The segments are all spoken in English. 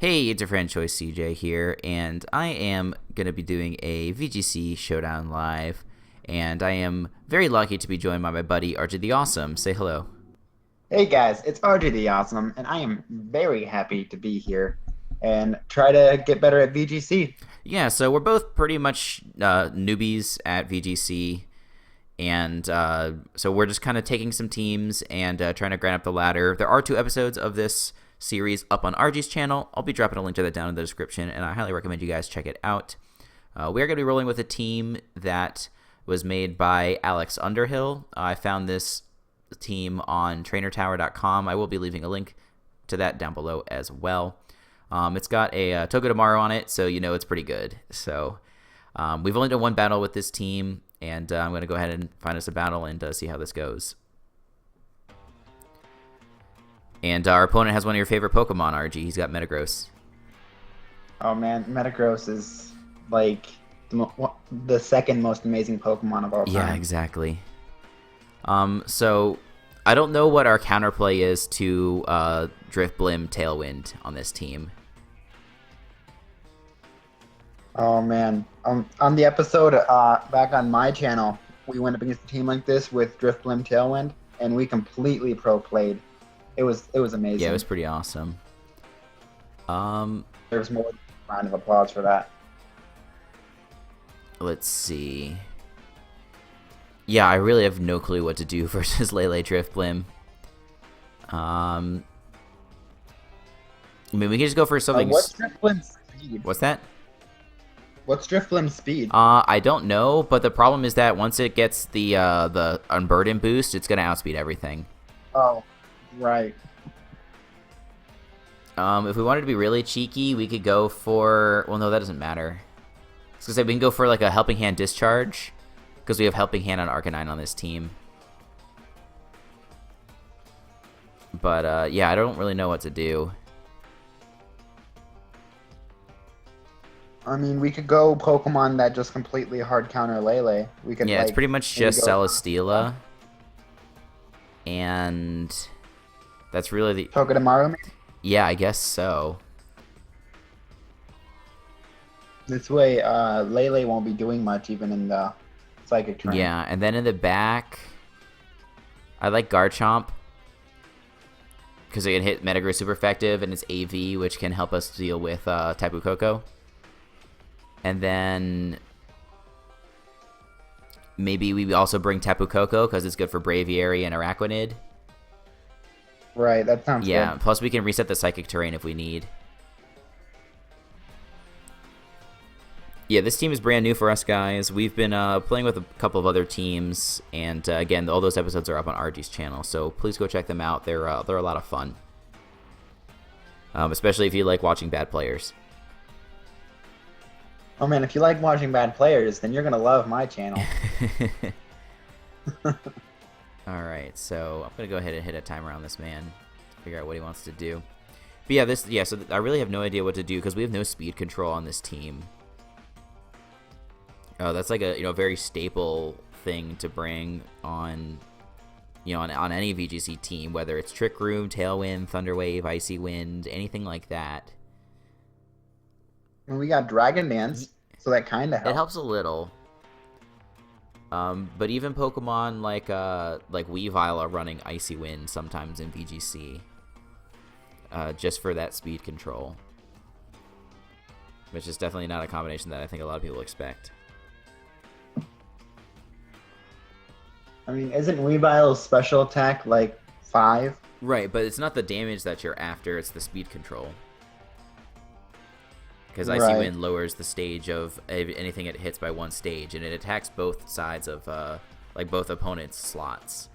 Hey, it's your friend Choice CJ here, and I am going to be doing a VGC Showdown live, and I am very lucky to be joined by my buddy RJ the Awesome. Say hello. Hey guys, it's RJ the Awesome, and I am very happy to be here and try to get better at VGC. Yeah, so we're both pretty much newbies at VGC, and so we're just kind of taking some teams and trying to grind up the ladder. There are 2 episodes of this series up on RG's channel. I'll be dropping a link to that down in the description, and I highly recommend you guys check it out. We are going to be rolling with a team that was made by Alex Underhill. I found this team on trainertower.com. I will be leaving a link to that down below as well. It's got a Togo Tomorrow on it, so you know it's pretty good. So we've only done one battle with this team, and I'm going to go ahead and find us a battle and see how this goes. And our opponent has one of your favorite Pokemon, RG. He's got Metagross. Oh man, Metagross is like the second most amazing Pokemon of all time. Yeah, exactly. So I don't know what our counterplay is to Drifblim Tailwind on this team. Oh man, on the episode back on my channel, we went up against a team like this with Drifblim Tailwind, and we completely pro played. It was amazing. Yeah, it was pretty awesome. There's more than a round of applause for that. Let's see. Yeah, I really have no clue what to do versus Lele Drifblim. I mean, we can just go for something. What's Drifblim's speed? What's that? What's Drifblim's speed? I don't know, but the problem is that once it gets the Unburden boost, it's gonna outspeed everything. Oh, right. If we wanted to be really cheeky, we could go for... Well, no, that doesn't matter. I was gonna say we can go for like a Helping Hand Discharge, because we have Helping Hand on Arcanine on this team. But yeah, I don't really know what to do. I mean, we could go Pokemon that just completely hard counter Lele. We could. Yeah, like, it's pretty much just Celesteela. And that's really the... Togedemaru. Yeah, I guess so. This way, Lele won't be doing much even in the Psychic Terrain. Yeah, and then in the back, I like Garchomp, because it can hit Metagross super effective, and it's AV, which can help us deal with Tapu Koko. And then maybe we also bring Tapu Koko, because it's good for Braviary and Araquanid. Right, that sounds Yeah, good. plus we can reset the Psychic Terrain if we need. Yeah, this team is brand new for us, guys. We've been playing with a couple of other teams, and again, all those episodes are up on RG's channel, so please go check them out. They're a lot of fun, especially if you like watching bad players. Oh man, if you like watching bad players, then you're gonna love my channel. All right, so I'm gonna go ahead and hit a timer on this man, figure out what he wants to do. But yeah, so I really have no idea what to do because we have no speed control on this team. That's like a very staple thing to bring on on any VGC team, whether it's Trick Room, Tailwind, Thunderwave, Icy Wind, anything like that. And we got Dragon Dance, so that kind of helps. It helps a little. But even Pokemon like Weavile are running Icy Wind sometimes in VGC, just for that speed control, which is definitely not a combination that I think a lot of people expect. I mean, isn't Weavile's special attack like 5? Right, but it's not the damage that you're after, it's the speed control. Because Icy Wind lowers the stage of anything it hits by 1 stage, and it attacks both sides of, like, both opponents' slots.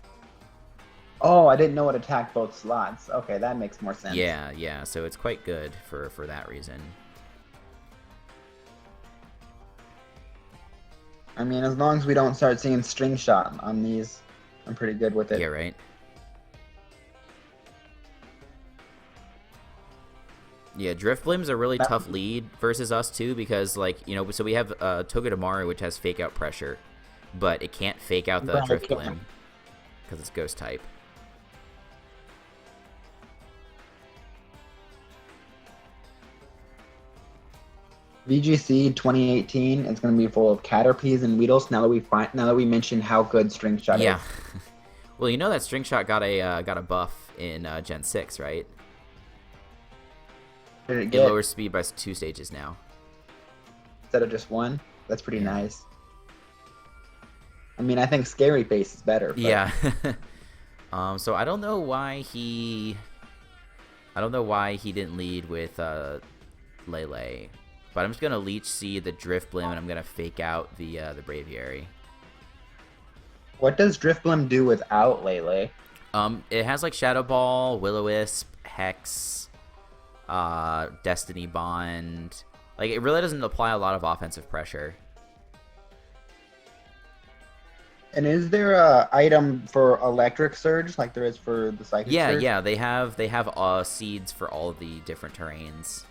Oh, I didn't know it attacked both slots. Okay, that makes more sense. Yeah, so it's quite good for that reason. I mean, as long as we don't start seeing String Shot on these, I'm pretty good with it. Yeah, right? Yeah, Drifblim's a really tough lead versus us, too, because, like, so we have Togedemaru, which has Fake Out Pressure, but it can't fake out the Drifblim, because it's Ghost type. VGC 2018 is going to be full of Caterpies and Weedles. Now that we mentioned how good String Shot Yeah. is. Well, you know that String Shot got a buff in Gen 6, right? Did it It get lowers speed by 2 stages now. instead of just one? That's pretty Yeah. nice. I mean, I think Scary Face is better. But Yeah. So I don't know why he didn't lead with Lele, but I'm just gonna Leech Seed the Drift Blim and I'm gonna fake out the Braviary. What does Drifblim do without Lele? It has like Shadow Ball, Will-O-Wisp, Hex, Destiny Bond. Like it really doesn't apply a lot of offensive pressure. And is there a item for Electric Surge like there is for the Psychic Surge? Yeah, they have seeds for all of the different terrains.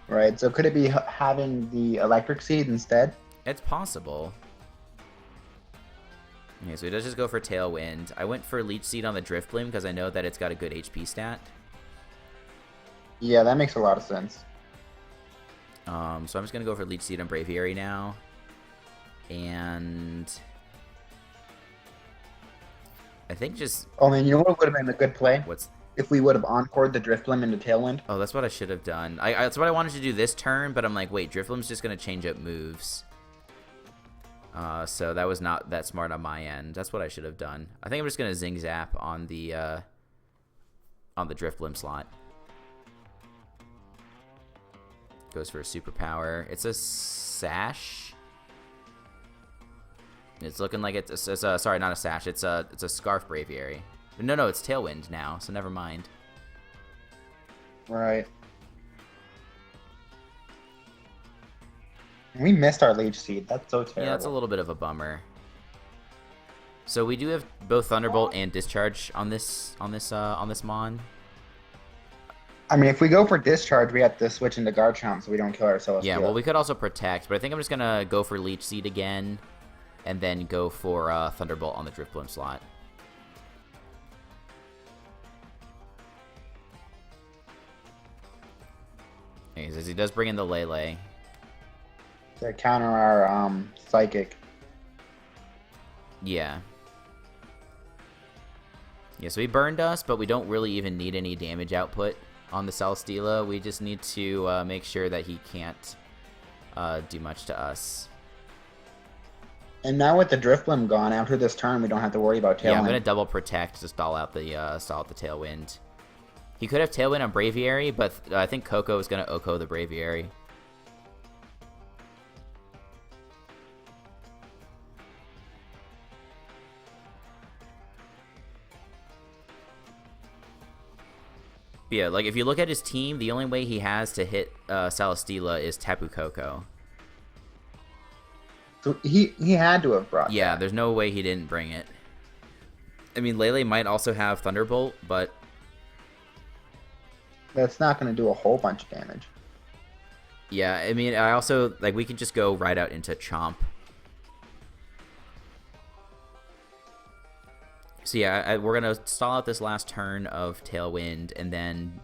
Right, so could it be having the Electric Seed instead? It's possible. Okay, so he does just go for Tailwind. I went for Leech Seed on the Drift Blim because I know that it's got a good HP stat. Yeah, that makes a lot of sense. So I'm just going to go for Leech Seed on Braviary now. And I think just... Oh, man, you know what would have been a good play? What's... If we would have encored the Drifblim into Tailwind. Oh, that's what I should have done. That's what I wanted to do this turn, but I'm like, wait, Drifblim's just going to change up moves. So that was not that smart on my end. That's what I should have done. I think I'm just going to Zing Zap on the Drifblim slot. Goes for a superpower. It's a Sash. It's looking like it's a sorry, not a Sash. It's a Scarf Braviary. No, it's Tailwind now, so never mind. Right. We missed our Leech Seed. That's so terrible. Yeah, it's a little bit of a bummer. So we do have both Thunderbolt and Discharge on this Mon. I mean, if we go for Discharge, we have to switch into Garchomp so we don't kill our Celesteela. Yeah, well, we could also Protect, but I think I'm just gonna go for Leech Seed again, and then go for Thunderbolt on the Drifblim slot. Okay, so he does bring in the Lele. To counter our Psychic. Yeah. Yeah, so he burned us, but we don't really even need any damage output on the Celesteela. We just need to make sure that he can't do much to us. And now with the Drifblim gone, after this turn, we don't have to worry about Tailwind. Yeah, I'm going to double Protect to stall out the Tailwind. He could have Tailwind on Braviary, but I think Coco is going to Oko the Braviary. Yeah, like if you look at his team, the only way he has to hit Celesteela is Tapu Koko. So he had to have brought Yeah, that. there's no way he didn't bring it. I mean, Lele might also have Thunderbolt, but... That's not going to do a whole bunch of damage. Yeah, I mean, I also... Like, we could just go right out into Chomp. So yeah, we're going to stall out this last turn of Tailwind, and then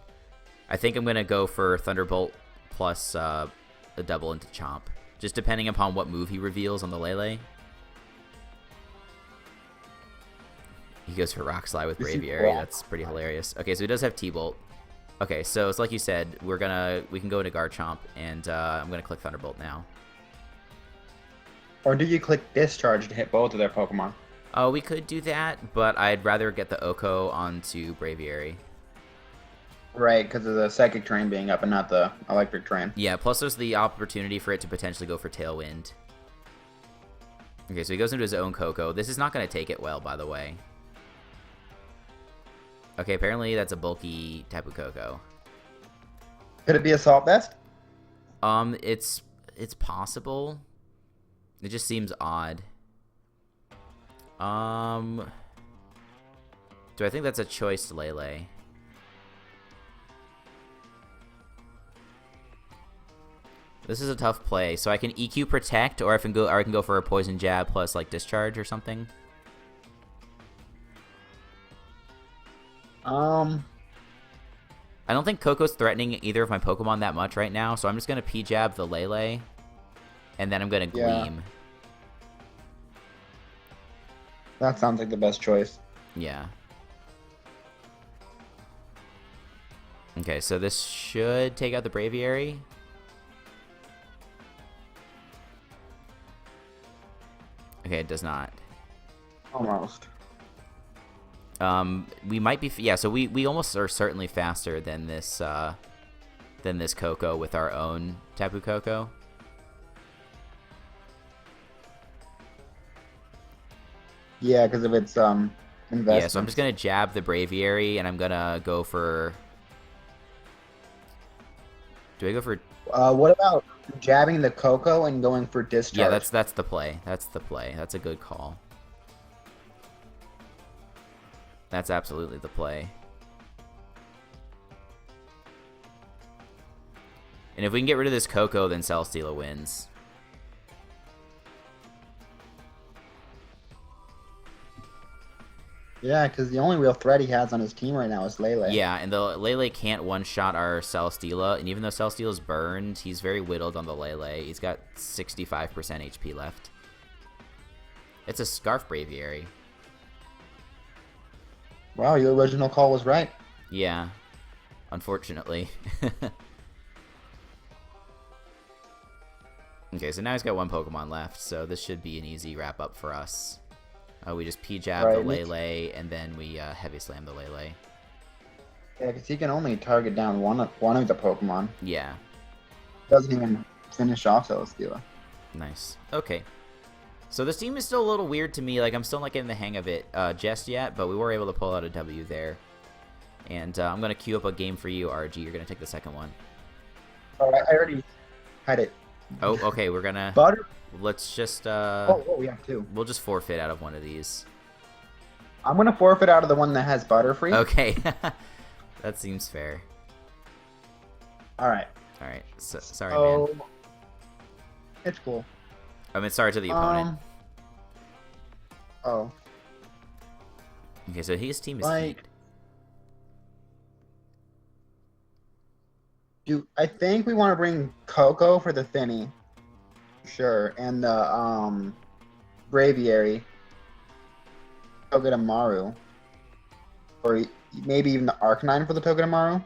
I think I'm going to go for Thunderbolt plus a double into Chomp. Just depending upon what move he reveals on the Lele. He goes for Rock Slide with Braviary. That's pretty hilarious. Okay, so he does have T-Bolt. Okay, so it's like you said, we can go into Garchomp, and I'm going to click Thunderbolt now. Or do you click Discharge to hit both of their Pokemon? Oh, we could do that, but I'd rather get the Oko onto Braviary. Right, because of the Psychic Terrain being up and not the Electric Terrain. Yeah, plus there's the opportunity for it to potentially go for Tailwind. Okay, so he goes into his own Coco. This is not going to take it well, by the way. Okay, apparently that's a bulky Tapu Koko. Could it be Assault Vest? It's possible. It just seems odd. Do I think that's a choice, Lele? This is a tough play. So I can EQ Protect, or I can go for a Poison Jab plus like Discharge or something. I don't think Coco's threatening either of my Pokemon that much right now, so I'm just going to P-Jab the Lele, and then I'm going to Gleam. That sounds like the best choice. Yeah. Okay, so this should take out the Braviary. Okay, it does not. Almost. We might be, yeah, so we almost are certainly faster than this Coco with our own Tapu Koko. Yeah, because of its investment. Yeah, so I'm just gonna jab the Braviary, and I'm gonna go for. Do I go for? What about jabbing the Coco and going for discharge? Yeah, that's the play. That's the play. That's a good call. That's absolutely the play. And if we can get rid of this Coco, then Celesteela wins. Yeah, because the only real threat he has on his team right now is Lele. Yeah, and the Lele can't one-shot our Celesteela, and even though Celesteela's burned, he's very whittled on the Lele. He's got 65% HP left. It's a Scarf Braviary. Wow, your original call was right. Yeah, unfortunately. Okay, so now he's got one Pokemon left, so this should be an easy wrap-up for us. We just P-Jab the Lele, and then we Heavy Slam the Lele. Yeah, because he can only target down one of the Pokemon. Yeah. Doesn't even finish off Celesteela. Nice. Okay. So this team is still a little weird to me. Like, I'm still not getting the hang of it just yet, but we were able to pull out a W there. And I'm going to queue up a game for you, RG. You're going to take the second one. Oh, I already had it. Oh, okay. We're going to... Butter? Let's just... we have two. We'll just forfeit out of one of these. I'm going to forfeit out of the one that has Butterfree. Okay. That seems fair. All right. All right. So, sorry, man. It's cool. I mean, sorry to the opponent. Oh. Okay, so his team is Like, heat. I think we want to bring Coco for the Thinny. Sure. And the Braviary. Togedemaru. Or maybe even the Arcanine for the Togedemaru.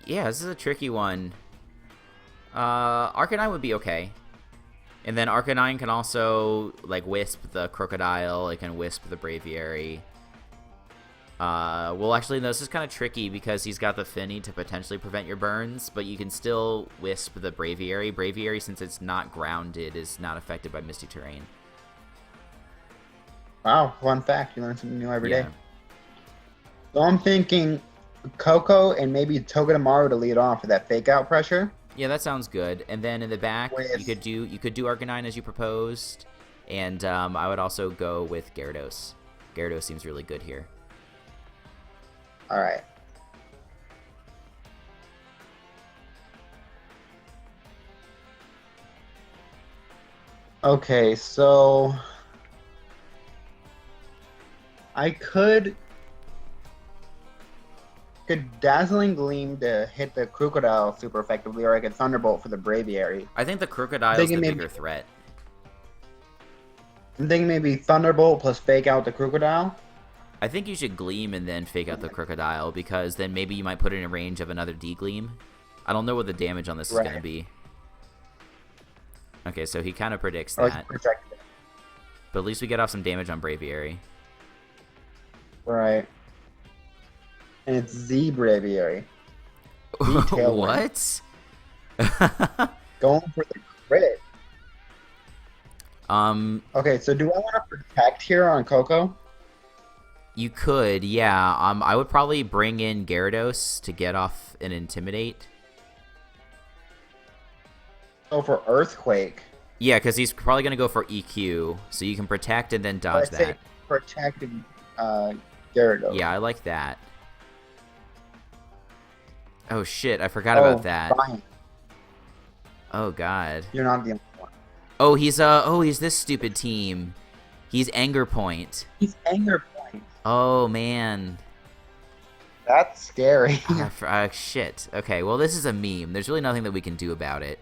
Yeah, this is a tricky one. Arcanine would be okay. And then Arcanine can also, like, Wisp the Crocodile. It can Wisp the Braviary. Well, actually, no, this is kind of tricky because he's got the Finny to potentially prevent your burns, but you can still Wisp the Braviary. Braviary, since it's not grounded, is not affected by Misty Terrain. Wow, fun fact. You learn something new every day. So I'm thinking Coco and maybe Togedemaru to lead off with that fake out pressure. Yeah, that sounds good. And then in the back, you could do Arcanine as you proposed, and I would also go with Gyarados. Gyarados seems really good here. All right. Okay, so I could Dazzling Gleam to hit the Crocodile super effectively, or I could Thunderbolt for the Braviary. I think the Crocodile is the bigger threat. I'm thinking maybe Thunderbolt plus fake out the Crocodile. I think you should Gleam and then fake out the Crocodile, because then maybe you might put it in range of another D-Gleam. I don't know what the damage on this is going to be. Okay, so he kind of predicts that. But at least we get off some damage on Braviary. Right. And it's Z Braviary. What? Going for the crit. Okay, so do I want to protect here on Coco? You could, yeah. I would probably bring in Gyarados to get off an Intimidate. Oh, for Earthquake. Yeah, because he's probably going to go for EQ, so you can protect and then dodge that. Protecting Gyarados. Yeah, I like that. Oh shit, I forgot about that. Fine. Oh god. You're not the only one. Oh, he's this stupid team. He's Anger Point. He's Anger Point. Oh man. That's scary. Shit. Okay, well, this is a meme. There's really nothing that we can do about it.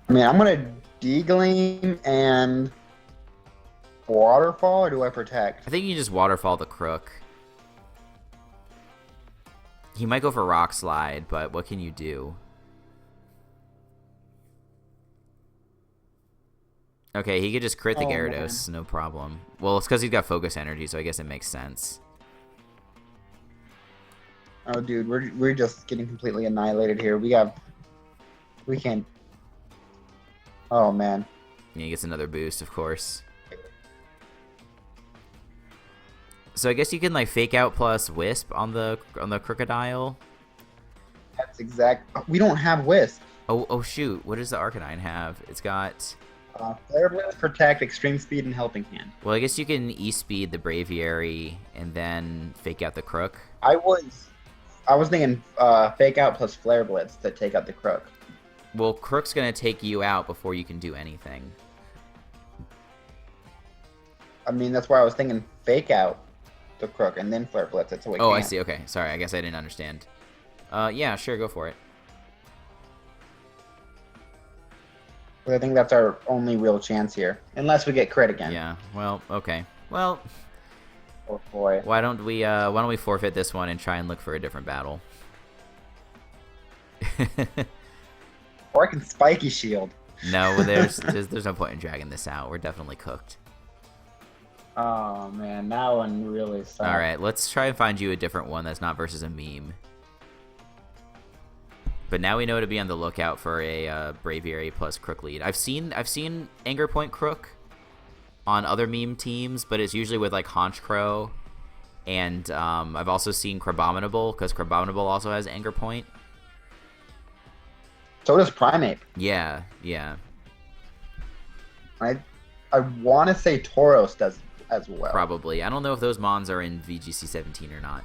I mean, I'm gonna degleam and waterfall, or do I protect? I think you just waterfall the crook. He might go for rock slide, but what can you do? Okay, he could just crit the Gyarados, no problem. Well, it's because he's got focus energy, so I guess it makes sense. Oh, dude, we're just getting completely annihilated here. We can't. Oh man. Yeah, he gets another boost, of course. So I guess you can like fake out plus Wisp on the Crocodile. That's exact. We don't have Wisp. Oh shoot! What does the Arcanine have? It's got. Flare Blitz, Protect, Extreme Speed, and Helping Hand. Well, I guess you can E-Speed the Braviary and then fake out the Crook. I was thinking Fake Out plus Flare Blitz to take out the Crook. Well, Crook's gonna take you out before you can do anything. I mean, that's why I was thinking Fake Out the Crook and then Flare Blitz it so we Oh, can't. I see. Okay, sorry. I guess I didn't understand. Yeah, sure, go for it. But I think that's our only real chance here, unless we get crit again. Yeah. Well, okay. Well, Oh boy. why don't we forfeit this one and try and look for a different battle? Or I can Spiky Shield. No, there's no point in dragging this out. We're definitely cooked. Oh man, that one really sucks. All right, let's try and find you a different one that's not versus a meme. But now we know to be on the lookout for a Braviary plus Crook lead. I've seen Anger Point Crook on other meme teams, but it's usually with like Honchkrow, and I've also seen Crabominable because Crabominable also has Anger Point. So does Primate. Yeah. I want to say Tauros does as well. Probably. I don't know if those Mons are in VGC 17 or not.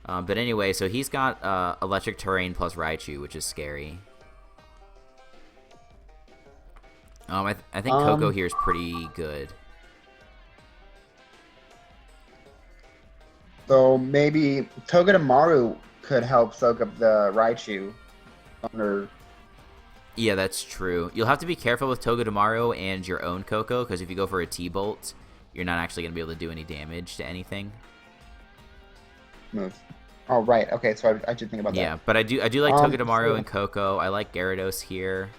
But anyway, so he's got Electric Terrain plus Raichu, which is scary. I think Coco here is pretty good. So maybe Togedemaru could help soak up the Raichu. Yeah, that's true. You'll have to be careful with Togedemaru and your own Coco, because if you go for a T-Bolt, you're not actually going to be able to do any damage to anything. Move. Oh right. Okay. So I should think about that. Yeah, but I do like Togedemaru and Coco. I like Gyarados here.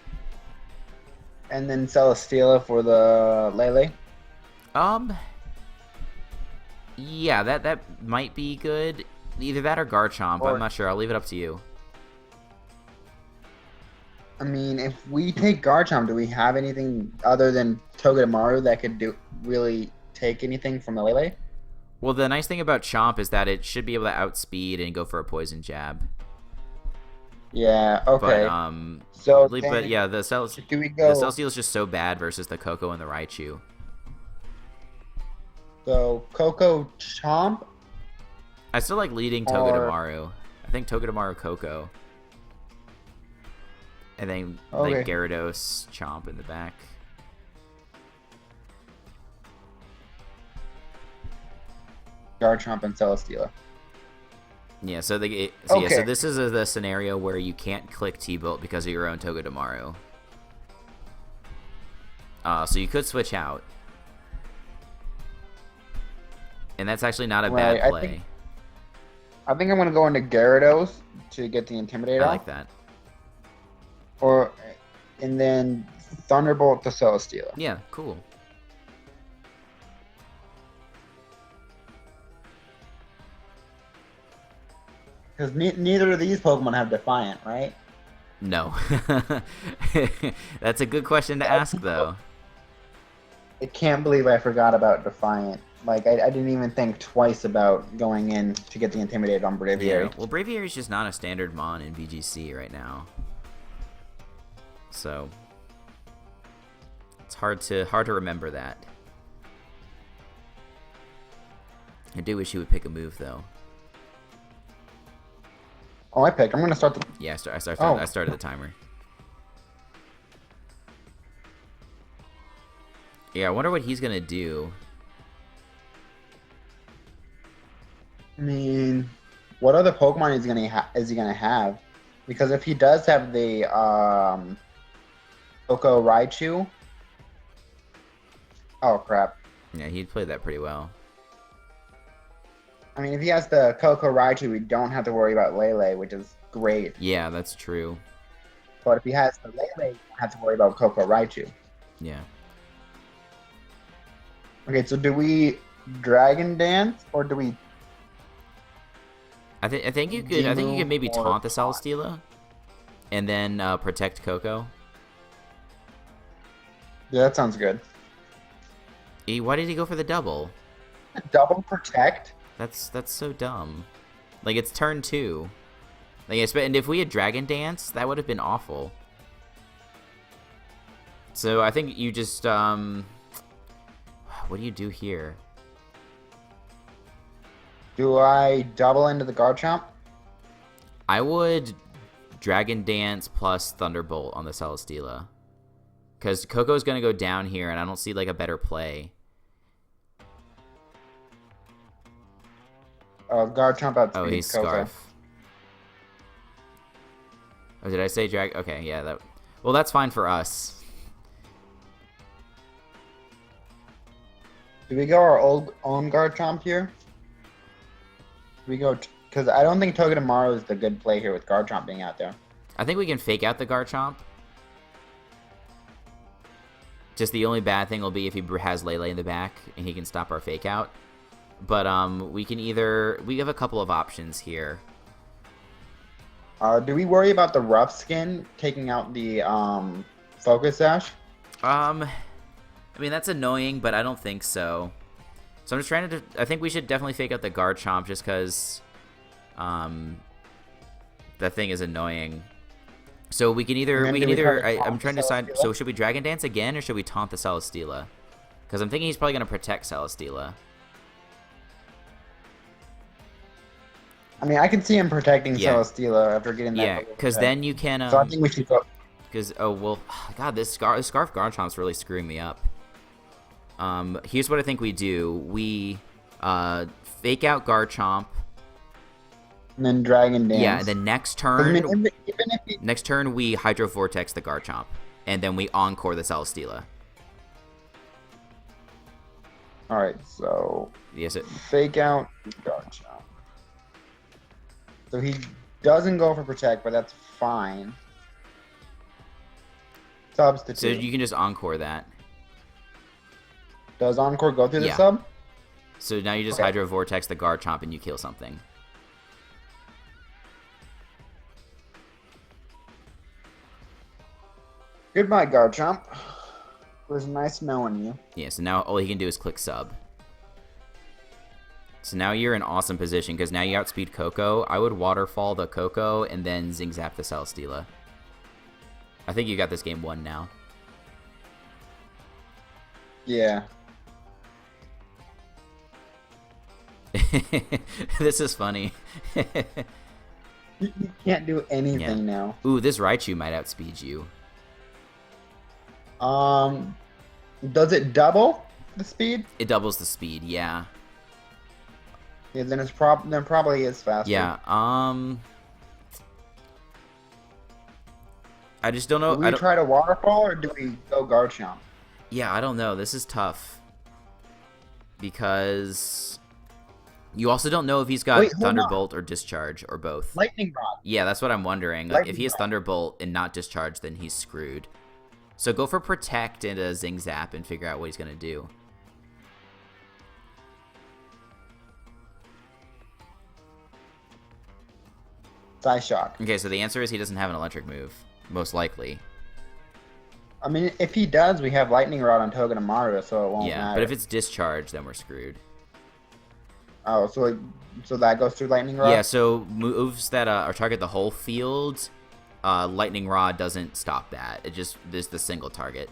And then Celesteela for the Lele. Yeah, that might be good. Either that or Garchomp. I'm not sure. I'll leave it up to you. I mean, if we take Garchomp, do we have anything other than Togedemaru that could really take anything from the Lele? Well, the nice thing about Chomp is that it should be able to outspeed and go for a poison jab. Yeah. Okay. But yeah, the Celesteela is just so bad versus the Coco and the Raichu. So Coco Chomp. I still like leading Togedemaru. I think Togedemaru Coco. And then like Gyarados Chomp in the back. Garchomp and Celesteela. Yeah, so this is the scenario where you can't click T-Bolt because of your own Togedemaru. So you could switch out. And that's actually not a bad play. I think I'm going to go into Gyarados to get the Intimidate off. I like that. And then Thunderbolt to Celesteela. Yeah, cool. Because neither of these Pokemon have Defiant, right? No. That's a good question to ask, though. I can't believe I forgot about Defiant. Like, I didn't even think twice about going in to get the Intimidate on Braviary. Yeah, well, Braviary is just not a standard Mon in VGC right now. So, it's hard to remember that. I do wish you would pick a move, though. Oh, I picked. I'm going to start the... Yeah, I started the timer. Yeah, I wonder what he's going to do. I mean, what other Pokemon is he gonna have? Because if he does have the Koko Raichu, oh crap! Yeah, he'd play that pretty well. I mean, if he has the Koko Raichu, we don't have to worry about Lele, which is great. Yeah, that's true. But if he has the Lele, we don't have to worry about Koko Raichu. Yeah. Okay, so do we Dragon Dance or do we? I think you could. I think you could maybe Or taunt the Celesteela, and then protect Coco. Yeah, that sounds good. Why did he go for the double? Double protect. That's so dumb. Like, it's turn 2. Like, and if we had Dragon Dance, that would have been awful. So I think you just what do you do here? Do I double into the Garchomp? I would Dragon Dance plus Thunderbolt on the Celesteela. Because Coco's going to go down here, and I don't see, like, a better play. Garchomp outspeeds Oh, he's Coco. Scarf. Oh, did I say Drag? Okay, yeah. Well, that's fine for us. Do we go our own Garchomp here? Do we go because I don't think Togedemaru is the good play here with Garchomp being out there. I think we can fake out the Garchomp. Just the only bad thing will be if he has Lele in the back and he can stop our fake out. But we have a couple of options here. Do we worry about the rough skin taking out the Focus Sash? I mean, that's annoying, but I don't think so. So I'm just trying to. I think we should definitely fake out the Garchomp just because that thing is annoying. So we can either I'm trying to decide. So should we Dragon Dance again or should we taunt the Celesteela? Because I'm thinking he's probably gonna protect Celesteela. I mean, I can see him protecting Celesteela after getting that. Yeah, because then you can. So I think we should go. Because God, this Scarf Garchomp's really screwing me up. Here's what I think we do: we fake out Garchomp. And then Dragon Dance. Yeah, and then next turn, even if he... next turn we Hydro Vortex the Garchomp, and then we Encore the Celesteela. All right, so Yes, fake out Garchomp. So he doesn't go for Protect, but that's fine. Substitute. So you can just Encore that. Does Encore go through the sub? So now you just Hydro Vortex the Garchomp and you kill something. Goodbye, Garchomp. It was nice knowing you. Yeah, so now all he can do is click sub. So now you're in awesome position because now you outspeed Coco. I would Waterfall the Coco and then Zing Zap the Celesteela. I think you got this game won now. Yeah. This is funny. You can't do anything now. Ooh, this Raichu might outspeed you. Does it double the speed? It doubles the speed, yeah. Yeah, then then probably is faster. Yeah. I just don't know. Do we try to Waterfall or do we go Garchomp? Yeah, I don't know. This is tough because you also don't know if he's got Thunderbolt or Discharge or both. Lightning Rod. Yeah, that's what I'm wondering. Like, if he has Thunderbolt and not Discharge, then he's screwed. So go for Protect and a Zing Zap and figure out what he's going to do. Psyshock. Okay, so the answer is he doesn't have an electric move. Most likely. I mean, if he does, we have Lightning Rod on Togedemaru, so it won't matter. Yeah, but if it's Discharge, then we're screwed. Oh, so that goes through Lightning Rod? Yeah, so moves that are target the whole field, Lightning Rod doesn't stop that. It just is the single target.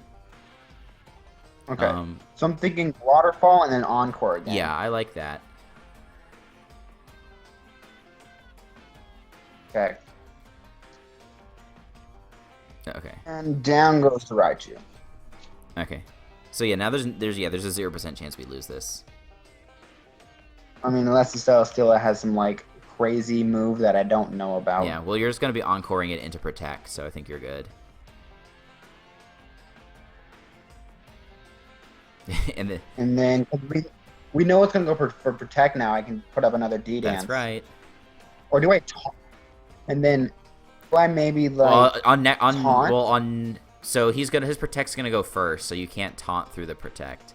Okay. So I'm thinking Waterfall and then Encore again. Yeah, I like that. Okay. Okay. And down goes to Raichu. Okay. So yeah, now there's a 0% chance we lose this. I mean, unless the Celesteela has some like crazy move that I don't know about. Yeah, well, you're just going to be encoring it into Protect, so I think you're good. And then we know it's gonna go for Protect now. I can put up another D dance. That's right. Or do I taunt? And then do I maybe like taunt? So his Protect's gonna go first, so you can't taunt through the Protect.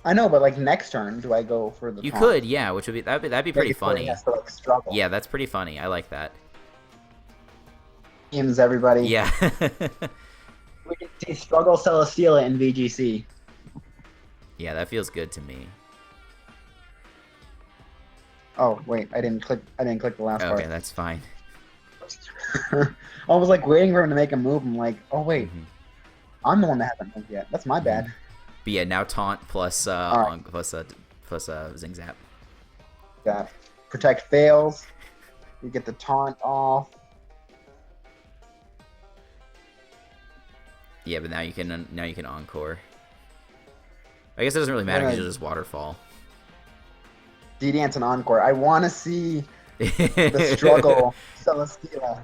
I know, but like next turn, do I go for the? You taunt? could, yeah, which would be that'd be pretty funny. He has to, like, struggle. Yeah, that's pretty funny. I like that. Teams, everybody. Yeah. We can see struggle Celesteela in VGC. Yeah, that feels good to me. Oh wait, I didn't click the last part. Okay, that's fine. I was like waiting for him to make a move. I'm like, oh wait, I'm the one that hasn't moved yet. That's my bad. But yeah, now taunt plus right. plus Zing Zap. Got Protect fails. We get the taunt off. Yeah, but now you can encore. I guess it doesn't really matter because you'll just waterfall. D-Dance and Encore. I want to see the struggle Celesteela.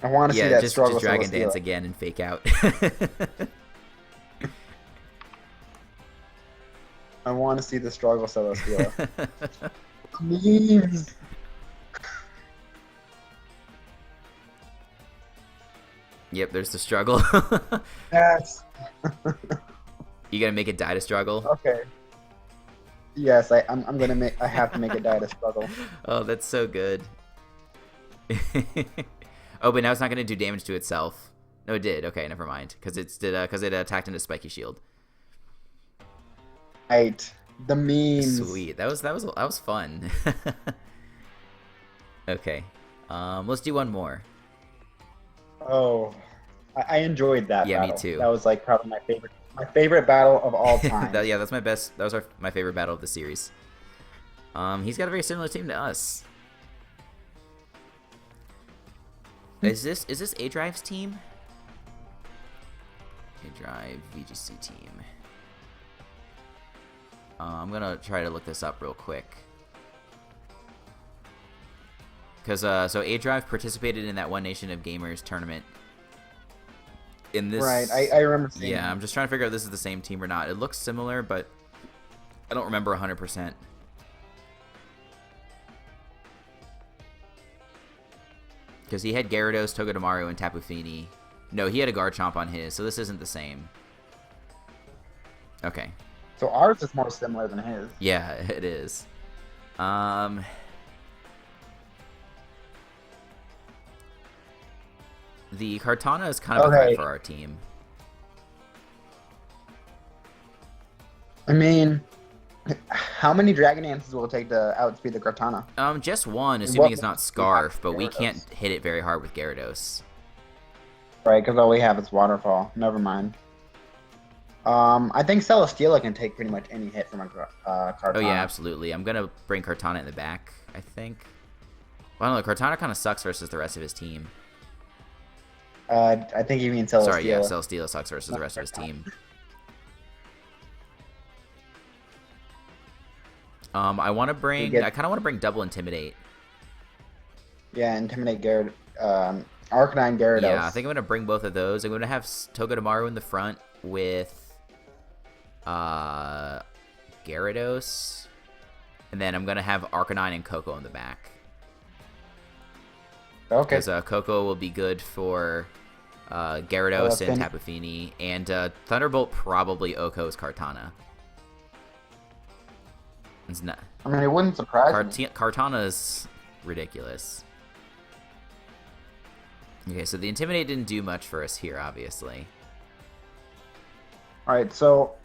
I want to see that struggle just Dragon Celesteela. Dance again and fake out. I want to see the struggle Celesteela. Please. Yep, there's the struggle. Yes. You gonna make it die to struggle? Okay. Yes, I'm gonna make. I have to make it die to struggle. Oh, that's so good. Oh, but now it's not gonna do damage to itself. No, it did. Okay, never mind. Because it attacked into Spiky Shield. Right. The memes. Sweet. That was fun. Okay. Let's do one more. Oh, I enjoyed that. Yeah, battle. Me too. That was like probably my favorite battle of all time. Yeah, that's my best. That was my favorite battle of the series. He's got a very similar team to us. Is this A Drive's team? A Drive VGC team. I'm gonna try to look this up real quick. Because so A Drive participated in that One Nation of Gamers tournament. In this, right, I remember seeing Yeah, I'm just trying to figure out if this is the same team or not. It looks similar, but I don't remember 100%. Because he had Gyarados, Togedemaru, and Tapu Fini. No, he had a Garchomp on his, so this isn't the same. Okay. So ours is more similar than his. Yeah, it is. The Kartana is kind of a threat for our team. I mean, how many Dragon Dances will it take to outspeed the Kartana? Just one, assuming it's not Scarf, but we can't hit it very hard with Gyarados. Right, because all we have is Waterfall. Never mind. I think Celesteela can take pretty much any hit from a Kartana. Oh yeah, absolutely. I'm gonna bring Kartana in the back, I think. Well, I don't know, Kartana kind of sucks versus the rest of his team. I think you mean Celesteela. Sorry, yeah, Celesteela sucks versus the rest of his team. I kind of want to bring double Intimidate. Yeah, Intimidate Arcanine Gyarados. Yeah, I think I'm going to bring both of those. I'm going to have Togedemaru in the front with Gyarados. And then I'm going to have Arcanine and Coco in the back. Okay. Because Coco will be good for Gyarados and Tapu Fini. And Thunderbolt probably Oko's Kartana. It's not. I mean, it wouldn't surprise me. Kartana is ridiculous. Okay, so the Intimidate didn't do much for us here, obviously. Alright, so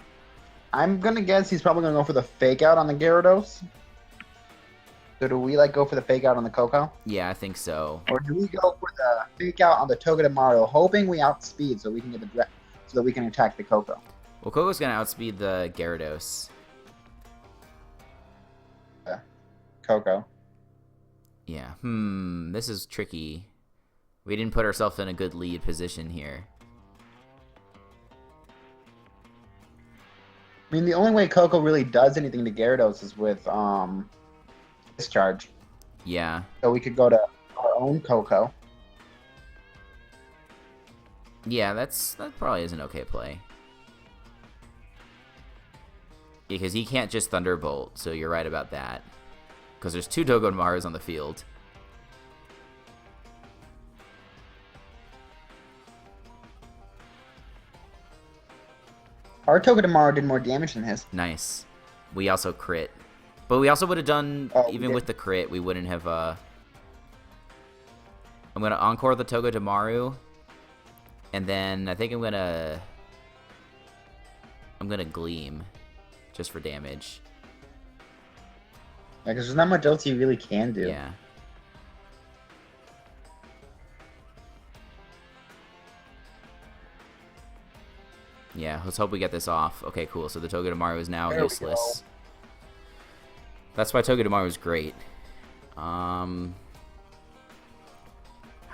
I'm going to guess he's probably going to go for the Fake Out on the Gyarados. So do we go for the Fake Out on the Coco? Yeah, I think so. Or do we go for the Fake Out on the Togedemaru, hoping we outspeed so we can get so that we can attack the Coco? Well, Coco's going to outspeed the Gyarados. Coco. Yeah. This is tricky. We didn't put ourselves in a good lead position here. I mean, the only way Coco really does anything to Gyarados is with discharge. Yeah. So we could go to our own Coco. Yeah, that probably is an okay play. Because he can't just Thunderbolt, so you're right about that. Because there's 2 Togedemaros on the field. Our Togedemaru did more damage than his. Nice. We also crit. But we also would have done, even with the crit, we wouldn't have, I'm going to Encore the Togedemaru. And then I think I'm going to Gleam. Just for damage. Yeah, because there's not much else you really can do. Yeah. Yeah, let's hope we get this off. Okay, cool. So the Togedemaru is now useless. That's why Togedemaru is great. How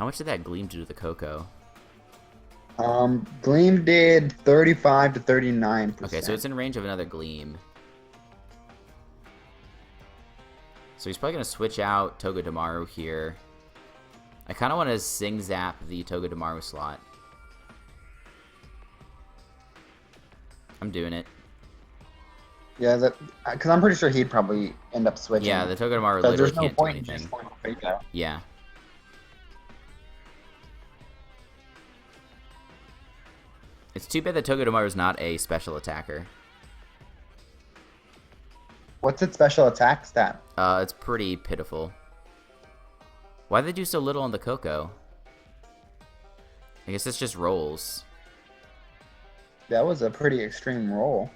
much did that Gleam do to the Coco? Gleam did 35 to 39%. Okay, so it's in range of another Gleam. So he's probably going to switch out Togedemaru here. I kind of want to Zing Zap the Togedemaru slot. I'm doing it. Yeah, because I'm pretty sure he'd probably end up switching. Yeah, the Togedemaru literally there's no can't do point in anything. just going fake out. Yeah. It's too bad that Togedemaru is not a special attacker. What's its special attack stat? It's pretty pitiful. Why did they do so little on the Coco? I guess it's just rolls. That was a pretty extreme roll.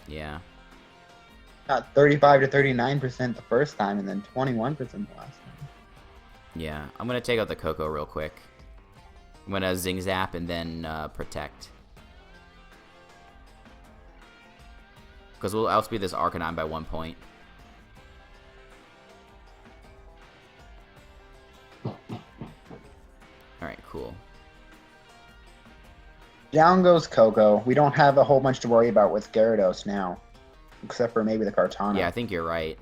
Yeah. Got 35 to 39% the first time, and then 21% the last time. Yeah, I'm gonna take out the Coco real quick. I'm gonna Zing Zap and then Protect. Because we'll outspeed this Arcanine by 1 point. Alright, cool. Down goes Coco. We don't have a whole bunch to worry about with Gyarados now. Except for maybe the Kartana. Yeah, I think you're right.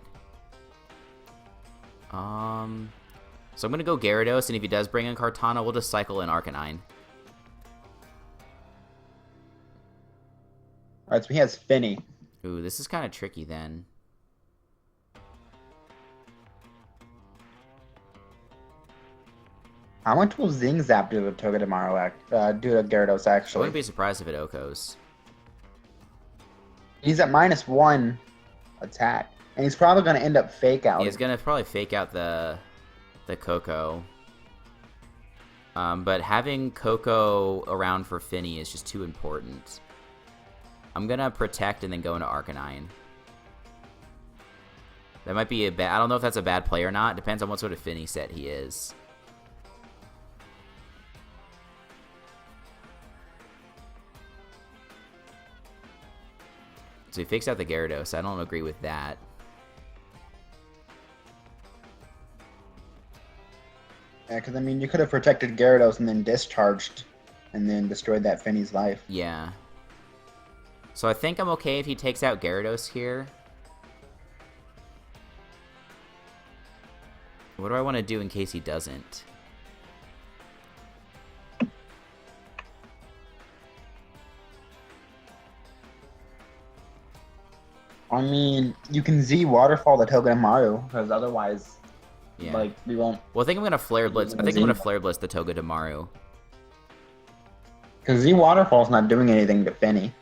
So I'm gonna go Gyarados, and if he does bring in Kartana, we'll just cycle in Arcanine. Alright, so he has Finny. Ooh, this is kind of tricky then. How much will Zing Zap do to Togedemaru do to Gyarados, I actually? wouldn't be surprised if it Okos. He's at -1 attack. And he's probably going to end up fake out. He's gonna probably fake out the Coco. But having Coco around for Finny is just too important. I'm gonna Protect and then go into Arcanine. That might be a bad... I don't know if that's a bad play or not. Depends on what sort of Finny set he is. So he fakes out the Gyarados. I don't agree with that. Yeah, because, I mean, you could have protected Gyarados and then discharged and then destroyed that Finny's life. Yeah. So I think I'm okay if he takes out Gyarados here. What do I want to do in case he doesn't? I mean, you can Z Waterfall the Togedemaru, because otherwise, Yeah. like, we won't... Well, I think I'm gonna Flare Blitz. I think I'm gonna Flare Blitz the Togedemaru. Because Z Waterfall's not doing anything to Finny.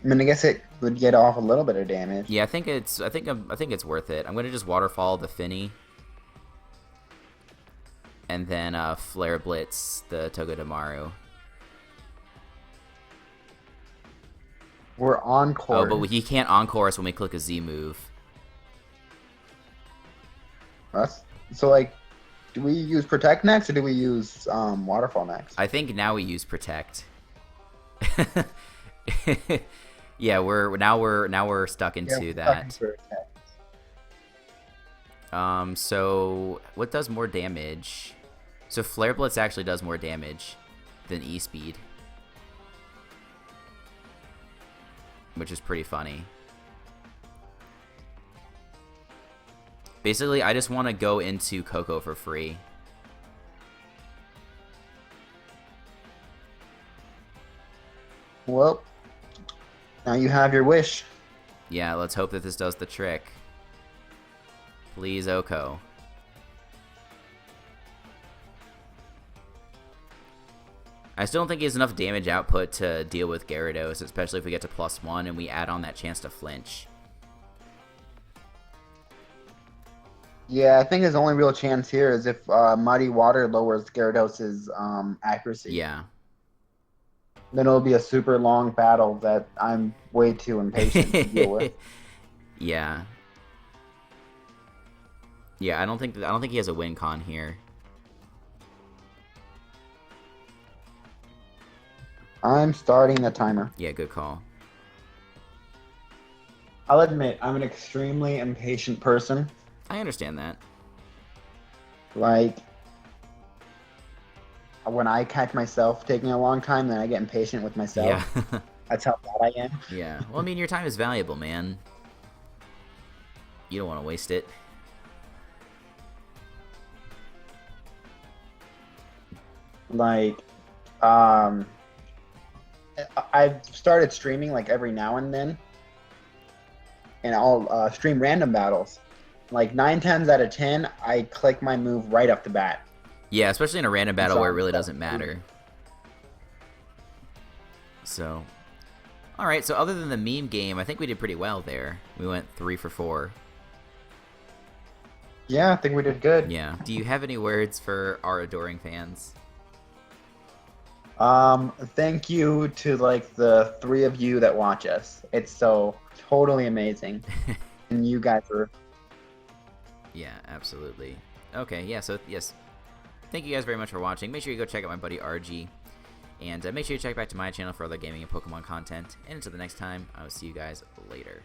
I mean, I guess it would get off a little bit of damage. Yeah, I think it's worth it. I'm gonna just Waterfall the Finny, and then Flare Blitz the Togedemaru. We're Encore. Oh, but he can't Encore us when we click a Z move. So, like, do we use Protect next, or do we use Waterfall next? I think now we use Protect. Yeah, we're stuck into that. So what does more damage? So Flare Blitz actually does more damage than E-Speed. which is pretty funny. Basically, I just want to go into Coco for free. Well, now you have your wish. Yeah, let's hope that this does the trick. Please, Oko. I still don't think he has enough damage output to deal with Gyarados, especially if we get to +1 and we add on that chance to flinch. Yeah, I think his only real chance here is if Muddy Water lowers Gyarados' accuracy. Yeah. Then it'll be a super long battle that I'm way too impatient to deal with. Yeah. Yeah, I don't think he has a win con here. I'm starting the timer. Yeah, good call. I'll admit, I'm an extremely impatient person. I understand that. Like, when I catch myself taking a long time, then I get impatient with myself. Yeah. That's how bad I am. Yeah. Well, I mean, your time is valuable, man. You don't want to waste it. Like, I've started streaming like every now and then, and I'll stream random battles. Like 9 times out of 10, I click my move right off the bat. Yeah, especially in a random battle where it really doesn't matter. So, all right. So other than the meme game, I think we did pretty well there. We went 3 for 4. Yeah, I think we did good. Yeah. Do you have any words for our adoring fans? Thank you to like the 3 of you that watch us. It's so totally amazing. And you guys are... Yeah, absolutely. Okay, yeah, so yes. Thank you guys very much for watching. Make sure you go check out my buddy RG. And make sure you check back to my channel for other gaming and Pokemon content. And until the next time, I will see you guys later.